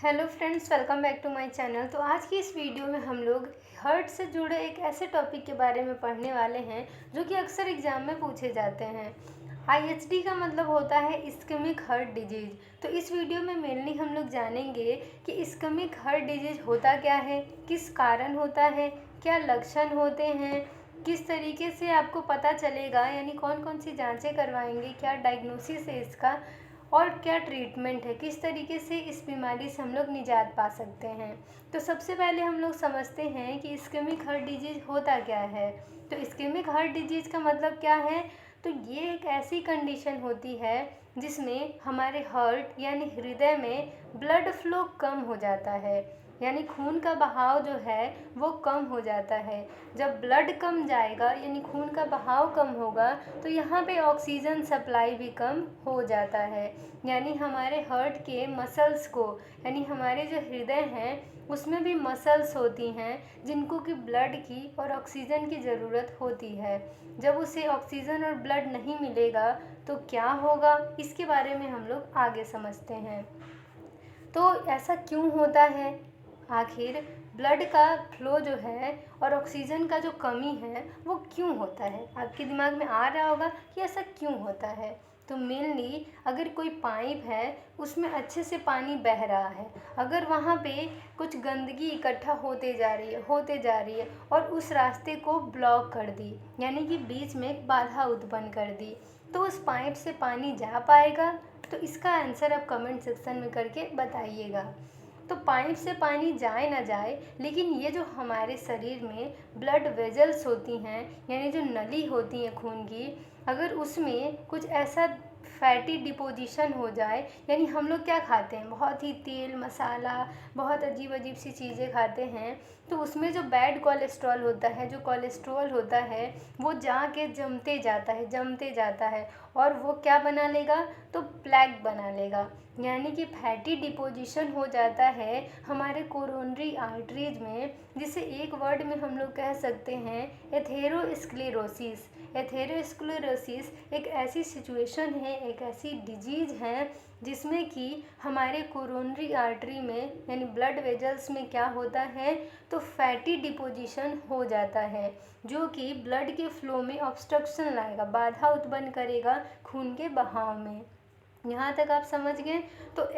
Hello friends, welcome back to my channel. तो आज की इस वीडियो में हम लोग हार्ट से जुड़े एक ऐसे टॉपिक के बारे में पढ़ने वाले हैं जो कि अक्सर एग्जाम में पूछे जाते हैं। IHD का मतलब होता है इस्केमिक हार्ट डिजीज़। तो इस वीडियो में मेनली हम लोग जानेंगे कि इस्केमिक हार्ट डिजीज़ होता क्या है, किस कारण होता है, क्या लक्षण होते हैं, किस तरीके से आपको पता चलेगा, यानी कौन कौन सी जांचें करवाएंगे, क्या डायग्नोसिस है इसका और क्या ट्रीटमेंट है, किस तरीके से इस बीमारी से हम लोग निजात पा सकते हैं। तो सबसे पहले हम लोग समझते हैं कि इस्केमिक हार्ट डिजीज़ होता क्या है। तो इस्केमिक हार्ट डिजीज़ का मतलब क्या है? तो ये एक ऐसी कंडीशन होती है जिसमें हमारे हार्ट यानी हृदय में ब्लड फ्लो कम हो जाता है, यानी खून का बहाव जो है वो कम हो जाता है। जब ब्लड कम जाएगा यानी खून का बहाव कम होगा तो यहाँ पे ऑक्सीजन सप्लाई भी कम हो जाता है, यानी हमारे हार्ट के मसल्स को, यानी हमारे जो हृदय हैं उसमें भी मसल्स होती हैं जिनको कि ब्लड की और ऑक्सीजन की ज़रूरत होती है। जब उसे ऑक्सीजन और ब्लड नहीं मिलेगा तो क्या होगा, इसके बारे में हम लोग आगे समझते हैं। तो ऐसा क्यों होता है, आखिर ब्लड का फ्लो जो है और ऑक्सीजन का जो कमी है वो क्यों होता है? आपके दिमाग में आ रहा होगा कि ऐसा क्यों होता है। तो मेनली अगर कोई पाइप है उसमें अच्छे से पानी बह रहा है, अगर वहाँ पे कुछ गंदगी इकट्ठा होते जा रही है और उस रास्ते को ब्लॉक कर दी, यानी कि बीच में एक बाधा उत्पन्न कर दी, तो उस पाइप से पानी जा पाएगा? तो इसका आंसर आप कमेंट सेक्शन में करके बताइएगा। तो पाइप से पानी जाए ना जाए, लेकिन ये जो हमारे शरीर में ब्लड वेजल्स होती हैं, यानी जो नली होती हैं खून की, अगर उसमें कुछ ऐसा फैटी डिपोजिशन हो जाए, यानी हम लोग क्या खाते हैं, बहुत ही तेल मसाला, बहुत अजीब अजीब सी चीज़ें खाते हैं, तो उसमें जो बैड कोलेस्ट्रॉल होता है, जो कोलेस्ट्रॉल होता है वो जाके जमते जाता है और वो क्या बना लेगा, तो प्लेक बना लेगा, यानी कि फैटी डिपोजिशन हो जाता है हमारे कोरोनरी आर्टरीज में, जिसे एक वर्ड में हम लोग कह सकते हैं एथेरोस्क्लेरोसिस। एथेरोस्क्लेरोसिस एक ऐसी सिचुएशन है, एक ऐसी डिजीज़ है जिसमें कि हमारे कोरोनरी आर्टरी में यानी ब्लड वेजल्स में क्या होता है, तो फैटी डिपोजिशन हो जाता है जो कि ब्लड के फ्लो में ऑब्स्ट्रक्शन लाएगा, बाधा उत्पन्न करेगा खून के बहाव में। यहाँ तक आप समझ गए। तो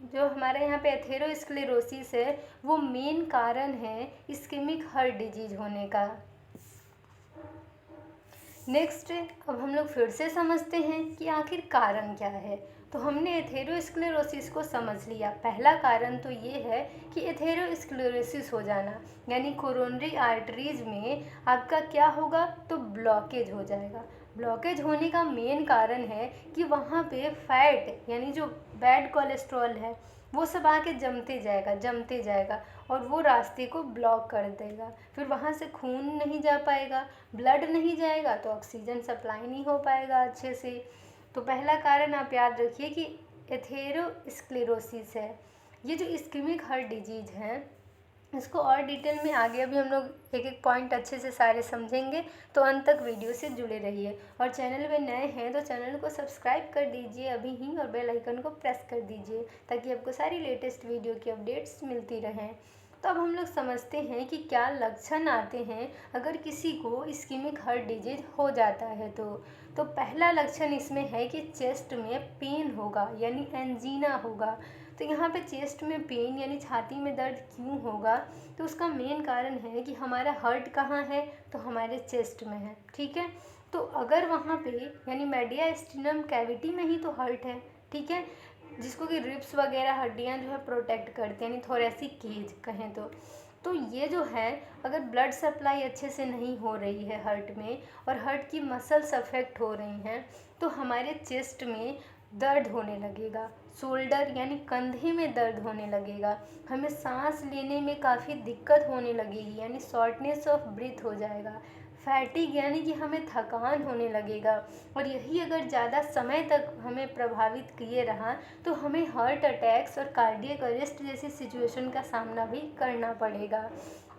जो हमारे यहाँ पे एथेरोस्क्लेरोसिस है वो मेन कारण है इस्केमिक हार्ट डिजीज होने का। नेक्स्ट, अब हम लोग फिर से समझते हैं कि आखिर कारण क्या है। तो हमने एथेरोस्क्लेरोसिस को समझ लिया। पहला कारण तो ये है कि एथेरोस्क्लेरोसिस हो जाना, यानी कोरोनरी आर्टरीज में आपका क्या होगा, तो ब्लॉकेज हो जाएगा। ब्लॉकेज होने का मेन कारण है कि वहाँ पे फैट यानी जो बैड कोलेस्ट्रॉल है वो सब आके जमते जाएगा और वो रास्ते को ब्लॉक कर देगा। फिर वहाँ से खून नहीं जा पाएगा, ब्लड नहीं जाएगा तो ऑक्सीजन सप्लाई नहीं हो पाएगा अच्छे से। तो पहला कारण आप याद रखिए कि एथेरोस्क्लेरोसिस है। ये जो इस्केमिक हार्ट डिजीज है इसको और डिटेल में आगे अभी हम लोग एक एक पॉइंट अच्छे से सारे समझेंगे, तो अंत तक वीडियो से जुड़े रहिए। और चैनल में नए हैं तो चैनल को सब्सक्राइब कर दीजिए अभी ही और बेल आइकन को प्रेस कर दीजिए ताकि आपको सारी लेटेस्ट वीडियो की अपडेट्स मिलती रहें। तो अब हम लोग समझते हैं कि क्या लक्षण आते हैं अगर किसी को इस्केमिक हार्ट डिजीज हो जाता है। तो पहला लक्षण इसमें है कि चेस्ट में पेन होगा, यानी एंजीना होगा। तो यहाँ पे चेस्ट में पेन यानी छाती में दर्द क्यों होगा, तो उसका मेन कारण है कि हमारा हार्ट कहाँ है, तो हमारे चेस्ट में है। ठीक है, तो अगर वहाँ पे यानी मेडियास्टिनम कैविटी में ही तो हार्ट है, ठीक है, जिसको कि रिब्स वगैरह हड्डियाँ जो है प्रोटेक्ट करते हैं, यानी थोरेसिक केज कहें तो ये जो है अगर ब्लड सप्लाई अच्छे से नहीं हो रही है हार्ट में और हार्ट की मसल्स अफेक्ट हो रही हैं तो हमारे चेस्ट में दर्द होने लगेगा, शोल्डर यानी कंधे में दर्द होने लगेगा, हमें सांस लेने में काफ़ी दिक्कत होने लगेगी, यानी शॉर्टनेस ऑफ ब्रीथ हो जाएगा, फैटिग यानी कि हमें थकान होने लगेगा। और यही अगर ज़्यादा समय तक हमें प्रभावित किए रहा तो हमें हार्ट अटैक्स और कार्डियक अरेस्ट जैसी सिचुएशन का सामना भी करना पड़ेगा।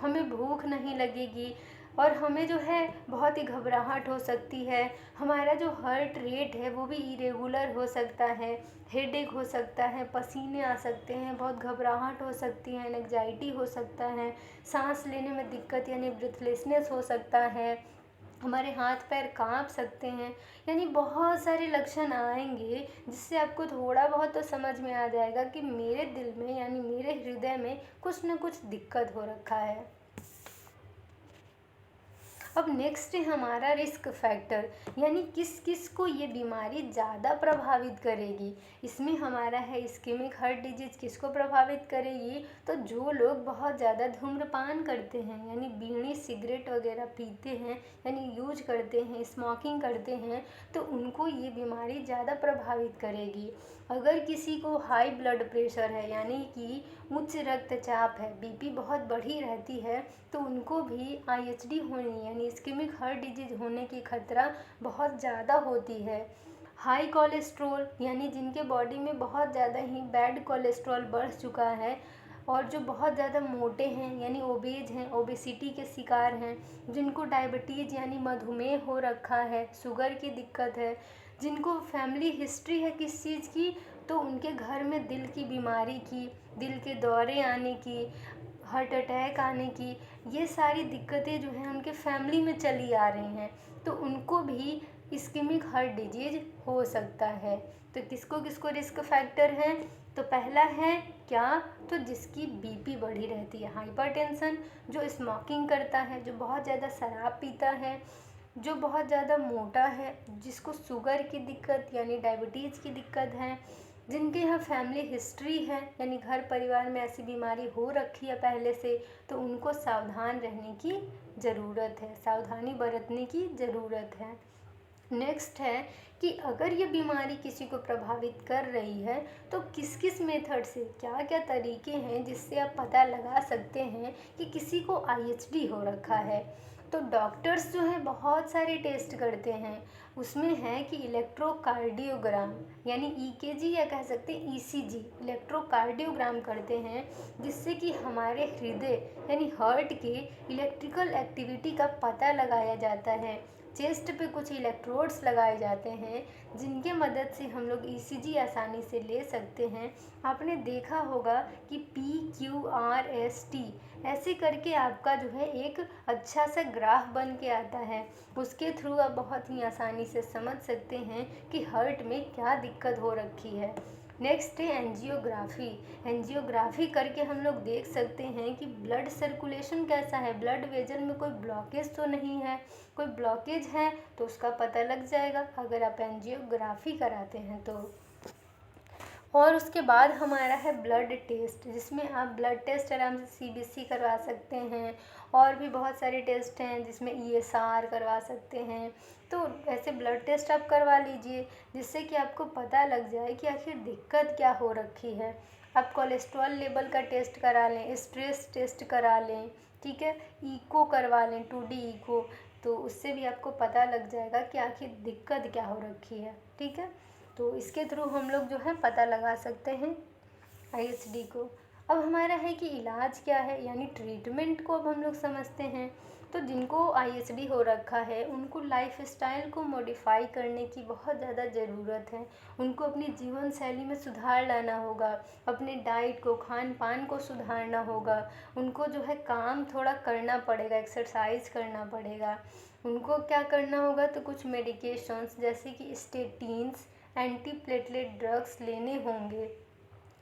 हमें भूख नहीं लगेगी, और हमें जो है बहुत ही घबराहट हो सकती है। हमारा जो हार्ट रेट है वो भी इरेगुलर हो सकता है, हेडेक हो सकता है, पसीने आ सकते हैं, बहुत घबराहट हो सकती है, एंग्जाइटी हो सकता है, सांस लेने में दिक्कत यानी ब्रीथलेसनेस हो सकता है, हमारे हाथ पैर कांप सकते हैं। यानी बहुत सारे लक्षण आएंगे जिससे आपको थोड़ा बहुत तो समझ में आ जाएगा कि मेरे दिल में यानी मेरे हृदय में कुछ न कुछ दिक्कत हो रखा है। अब नेक्स्ट है हमारा रिस्क फैक्टर, यानी किस किस को ये बीमारी ज़्यादा प्रभावित करेगी। इसमें हमारा है इस्केमिक हार्ट डिजीज़ किसको प्रभावित करेगी, तो जो लोग बहुत ज़्यादा धूम्रपान करते हैं यानी बीड़ी सिगरेट वगैरह पीते हैं यानी यूज करते हैं, स्मोकिंग करते हैं, तो उनको ये बीमारी ज़्यादा प्रभावित करेगी। अगर किसी को हाई ब्लड प्रेशर है यानी कि उच्च रक्तचाप है, बीपी बहुत बढ़ी रहती है, तो उनको भी आईएचडी होने यानी इस्केमिक हार्ट डिजीज होने की खतरा बहुत ज़्यादा होती है। हाई कोलेस्ट्रॉल यानी जिनके बॉडी में बहुत ज़्यादा ही बैड कोलेस्ट्रॉल बढ़ चुका है, और जो बहुत ज़्यादा मोटे हैं यानी ओबेज हैं, ओबेसिटी के शिकार हैं, जिनको डायबिटीज़ यानी मधुमेह हो रखा है, शुगर की दिक्कत है, जिनको फैमिली हिस्ट्री है किस चीज़ की, तो उनके घर में दिल की बीमारी की, दिल के दौरे आने की, हार्ट अटैक आने की, ये सारी दिक्कतें जो हैं उनके फैमिली में चली आ रही हैं, तो उनको भी इस्केमिक हार्ट डिजीज हो सकता है। तो किसको किसको रिस्क फैक्टर हैं, तो पहला है क्या, तो जिसकी बीपी बढ़ी रहती है, हाइपरटेंशन, जो स्मोकिंग करता है, जो बहुत ज़्यादा शराब पीता है, जो बहुत ज़्यादा मोटा है, जिसको शुगर की दिक्कत यानी डायबिटीज़ की दिक्कत है, जिनके यहाँ फैमिली हिस्ट्री है यानी घर परिवार में ऐसी बीमारी हो रखी है पहले से, तो उनको सावधान रहने की ज़रूरत है, सावधानी बरतने की ज़रूरत है। नेक्स्ट है कि अगर ये बीमारी किसी को प्रभावित कर रही है तो किस किस मेथड से, क्या क्या तरीके हैं जिससे आप पता लगा सकते हैं कि किसी को आईएचडी हो रखा है। तो डॉक्टर्स जो हैं बहुत सारे टेस्ट करते हैं, उसमें है कि इलेक्ट्रोकार्डियोग्राम यानी ईकेजी या कह सकते हैं ईसीजी, इलेक्ट्रोकार्डियोग्राम करते हैं, जिससे कि हमारे हृदय यानी हार्ट के इलेक्ट्रिकल एक्टिविटी का पता लगाया जाता है। चेस्ट पे कुछ इलेक्ट्रोड्स लगाए जाते हैं जिनके मदद से हम लोग ईसीजी आसानी से ले सकते हैं। आपने देखा होगा कि PQRST ऐसे करके आपका जो है एक अच्छा सा ग्राफ बन के आता है, उसके थ्रू आप बहुत ही आसानी से समझ सकते हैं कि हार्ट में क्या दिक्कत हो रखी है। नेक्स्ट है एंजियोग्राफी। एंजियोग्राफी करके हम लोग देख सकते हैं कि ब्लड सर्कुलेशन कैसा है, ब्लड वेजल में कोई ब्लॉकेज तो नहीं है, कोई ब्लॉकेज है तो उसका पता लग जाएगा अगर आप एंजियोग्राफी कराते हैं तो। और उसके बाद हमारा है ब्लड टेस्ट, जिसमें आप ब्लड टेस्ट आराम से सीबीसी करवा सकते हैं, और भी बहुत सारे टेस्ट हैं जिसमें ईएसआर करवा सकते हैं। तो ऐसे ब्लड टेस्ट आप करवा लीजिए जिससे कि आपको पता लग जाए कि आखिर दिक्कत क्या हो रखी है। आप कोलेस्ट्रॉल लेवल का टेस्ट करा लें, स्ट्रेस टेस्ट करा लें, ठीक है, ईको करवा लें, 2D ईको, तो उससे भी आपको पता लग जाएगा कि आखिर दिक्कत क्या हो रखी है, ठीक है। तो इसके थ्रू हम लोग जो है पता लगा सकते हैं आईएचडी को। अब हमारा है कि इलाज क्या है यानी ट्रीटमेंट को अब हम लोग समझते हैं। तो जिनको आईएचडी हो रखा है उनको लाइफ स्टाइल को मॉडिफाई करने की बहुत ज़्यादा ज़रूरत है। उनको अपनी जीवन शैली में सुधार लाना होगा, अपने डाइट को, खान पान को सुधारना होगा, उनको जो है काम थोड़ा करना पड़ेगा, एक्सरसाइज करना पड़ेगा। उनको क्या करना होगा, तो कुछ मेडिकेशंस जैसे कि स्टेटिन्स, एंटी प्लेटलेट ड्रग्स लेने होंगे,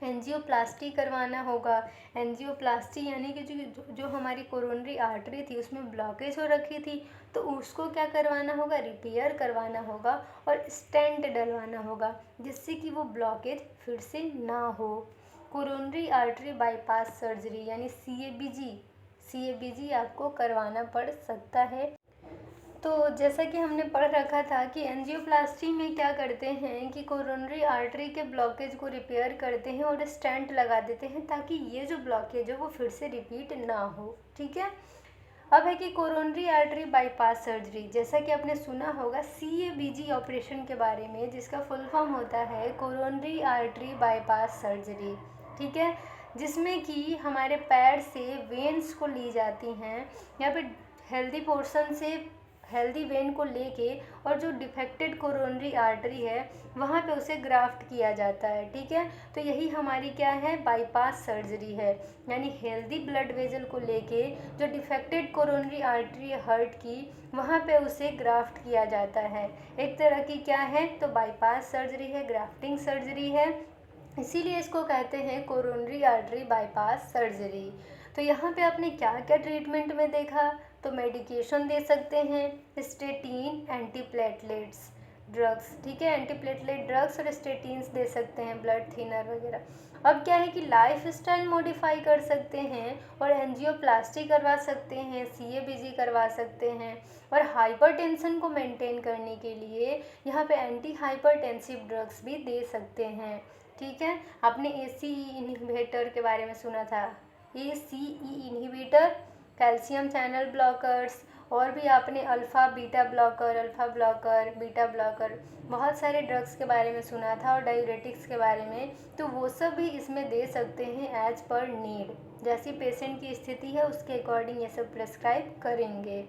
एंजियोप्लास्टी करवाना होगा। एंजियोप्लास्टी यानी कि जो हमारी कोरोनरी आर्टरी थी उसमें ब्लॉकेज हो रखी थी, तो उसको क्या करवाना होगा, रिपेयर करवाना होगा और स्टेंट डलवाना होगा जिससे कि वो ब्लॉकेज फिर से ना हो। कोरोनरी आर्टरी बाईपास सर्जरी यानी CABG आपको करवाना पड़ सकता है। तो जैसा कि हमने पढ़ रखा था कि एंजियोप्लास्टी में क्या करते हैं कि कोरोनरी आर्टरी के ब्लॉकेज को रिपेयर करते हैं और स्टेंट लगा देते हैं ताकि ये जो ब्लॉकेज है वो फिर से रिपीट ना हो, ठीक है। अब है कि कोरोनरी आर्टरी बाईपास सर्जरी, जैसा कि आपने सुना होगा CABG ऑपरेशन के बारे में, जिसका फुल फॉर्म होता है कोरोनरी आर्टरी बाईपास सर्जरी, ठीक है, जिसमें कि हमारे पैर से वेन्स को ली जाती हैं, यहाँ पे हेल्दी पोर्शन से हेल्दी वेन को लेके और जो डिफेक्टेड कोरोनरी आर्टरी है वहाँ पे उसे ग्राफ्ट किया जाता है। ठीक है, तो यही हमारी क्या है, बाईपास सर्जरी है। यानी हेल्दी ब्लड वेजल को लेके जो डिफेक्टेड कोरोनरी आर्टरी हर्ट की वहाँ पे उसे ग्राफ्ट किया जाता है। एक तरह की क्या है, तो बाईपास सर्जरी है, ग्राफ्टिंग सर्जरी है, इसीलिए इसको कहते हैं कोरोनरी आर्टरी बाईपास सर्जरी। तो यहाँ पे आपने क्या क्या ट्रीटमेंट में देखा, तो मेडिकेशन दे सकते हैं, स्टेटीन, एंटीप्लेटलेट्स ड्रग्स, ठीक है, एंटीप्लेटलेट ड्रग्स और स्टेटीन्स दे सकते हैं, ब्लड थिनर वगैरह। अब क्या है कि लाइफ स्टाइल मॉडिफाई कर सकते हैं और एंजियोप्लास्टी करवा सकते हैं, CABG करवा सकते हैं, और हाइपरटेंशन को मेंटेन करने के लिए यहाँ पे एंटी हाइपरटेंसिव ड्रग्स भी दे सकते हैं। ठीक है, आपने ACE इन्हिबिटर के बारे में सुना था, ACE inhibitor, calcium channel blockers, और भी आपने alpha beta blocker, beta blocker, बहुत सारे ड्रग्स के बारे में सुना था, और डायूरेटिक्स के बारे में, तो वो सब भी इसमें दे सकते हैं एज पर नीड, जैसी पेशेंट की स्थिति है उसके अकॉर्डिंग ये सब प्रेस्क्राइब करेंगे।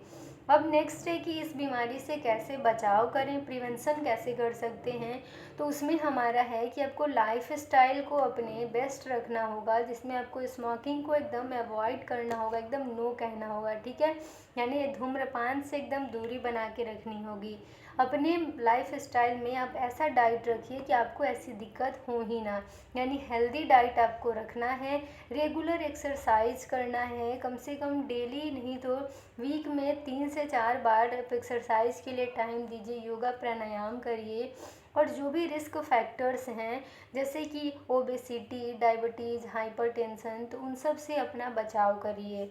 अब नेक्स्ट है कि इस बीमारी से कैसे बचाव करें, प्रिवेंशन कैसे कर सकते हैं, तो उसमें हमारा है कि आपको लाइफ स्टाइल को अपने बेस्ट रखना होगा, जिसमें आपको स्मोकिंग को एकदम अवॉइड करना होगा, एकदम नो कहना होगा। ठीक है, यानी धूम्रपान से एकदम दूरी बना के रखनी होगी। अपने लाइफ स्टाइल में आप ऐसा डाइट रखिए कि आपको ऐसी दिक्कत हो ही ना, यानी हेल्दी डाइट आपको रखना है, रेगुलर एक्सरसाइज करना है, कम से कम डेली नहीं तो वीक में 3 से 4 बार आप एक्सरसाइज के लिए टाइम दीजिए, योगा प्राणायाम करिए, और जो भी रिस्क फैक्टर्स हैं जैसे कि ओबेसिटी, डायबिटीज़, हाइपरटेंशन, तो उन सब से अपना बचाव करिए।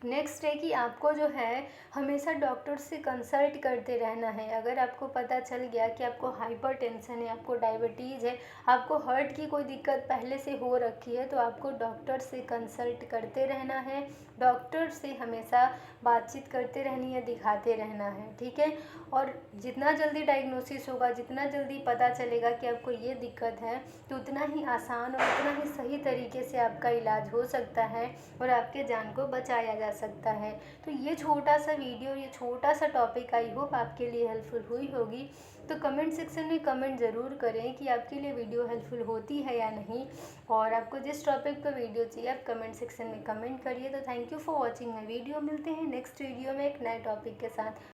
नेक्स्ट है कि आपको जो है हमेशा डॉक्टर से कंसल्ट करते रहना है। अगर आपको पता चल गया कि आपको हाइपरटेंशन है, आपको डायबिटीज़ है, आपको हार्ट की कोई दिक्कत पहले से हो रखी है, तो आपको डॉक्टर से कंसल्ट करते रहना है, डॉक्टर से हमेशा बातचीत करते रहनी है, दिखाते रहना है। ठीक है, और जितना जल्दी डायग्नोसिस होगा, जितना जल्दी पता चलेगा कि आपको ये दिक्कत है, तो उतना ही आसान और उतना ही सही तरीके से आपका इलाज हो सकता है और आपके जान को बचाया जा सकता है। तो ये छोटा सा वीडियो, ये छोटा सा टॉपिक आई होप आपके लिए हेल्पफुल हुई होगी। तो कमेंट सेक्शन में कमेंट ज़रूर करें कि आपके लिए वीडियो हेल्पफुल होती है या नहीं, और आपको जिस टॉपिक पर वीडियो चाहिए आप कमेंट सेक्शन में कमेंट करिए। तो thank you for watching my video, मिलते हैं नेक्स्ट वीडियो में एक नए टॉपिक के साथ।